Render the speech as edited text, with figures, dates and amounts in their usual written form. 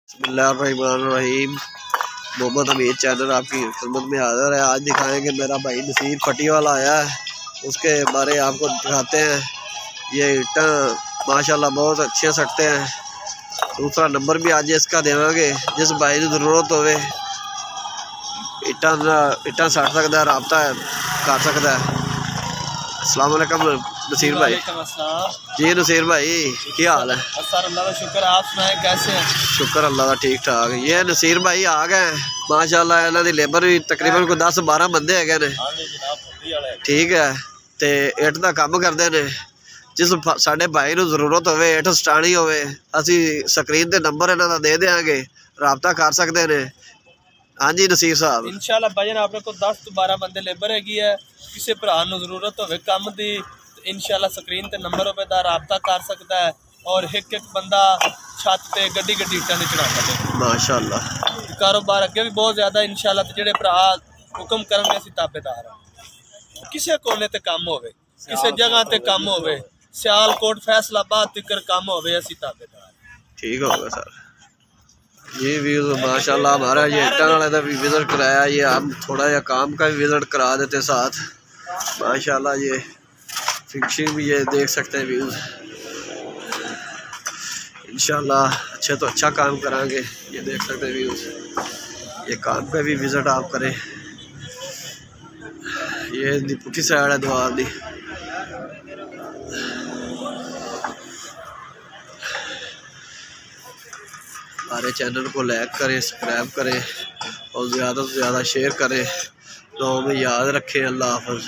बिस्मिल्लाहिर्रहमानिर्रहीम। मोहम्मद अमीर चैनल आपकी खिदमत में हाज़िर है। आज दिखाएंगे मेरा भाई नसीर फटी वाला आया है, उसके बारे आपको दिखाते हैं। ये ईंटा माशाल्लाह बहुत अच्छे सटते हैं। दूसरा नंबर भी आज इसका देवांगे, जिस भाई को ज़रूरत होवे ईंटा सट सकता है, रबता कर सकता है। अस्सलाम वालेकुम नसीर भाई। जी नसीर भाई क्या हाल है? सर अल्लाह का शुक्र, आप सुनाए कैसे हैं? शुक्र अल्लाह का ठीक ठाक। ये नसीर भाई आ गए माशाल्लाह, इन्हों की लेबर भी तकरीबन कोई 10-12 बंदे है। ठीक है, तो इट का काम करते हैं। जिस साडे भाई को जरूरत हो इट सटानी हो, असी स्क्रीन ते नंबर इन्हों का दे देंगे, रबता कर सकते हैं। हाँ जी नसीर साहब, इंशाल्लाह भाईजान अपने को 10-12 बंदे लेबर है। किसी भरा जरूरत हो काम की इंशाल्लाह स्क्रीन ते नंबर पे रबता कर सकता है। और एक बंदा छत पे गड्डी ईटा नहीं चढ़ा सकते। माशाल्लाह कारोबार अगे भी बहुत ज्यादा इंशाल्लाह। तो जेडे भरा हुक्म करेंगे असीं ताबेदार हाँ। किसी कोने ते काम होवे, किसी जगह ते काम होवे, सियालकोट फैसलाबाद तक काम होवे, असीं ताबेदार। ठीक होगा सर। ये भी माशाल्लाह हमारा ये ईंटन वाले का भी विजिट कराया। ये हम थोड़ा जा काम का भी विजिट करा देते साथ। माशाल्लाह ये फिक्सिंग भी ये देख सकते हैं व्यूज़। इंशाल्लाह अच्छे तो अच्छा काम कराएंगे। ये देख सकते हैं व्यूज़। ये काम का भी विजिट आप करें। ये पुठी साइड है द्वार दी। हमारे चैनल को लाइक करें, सब्सक्राइब करें और ज़्यादा से ज़्यादा शेयर करें। तो हमें याद रखें। अल्लाह हाफ़िज़।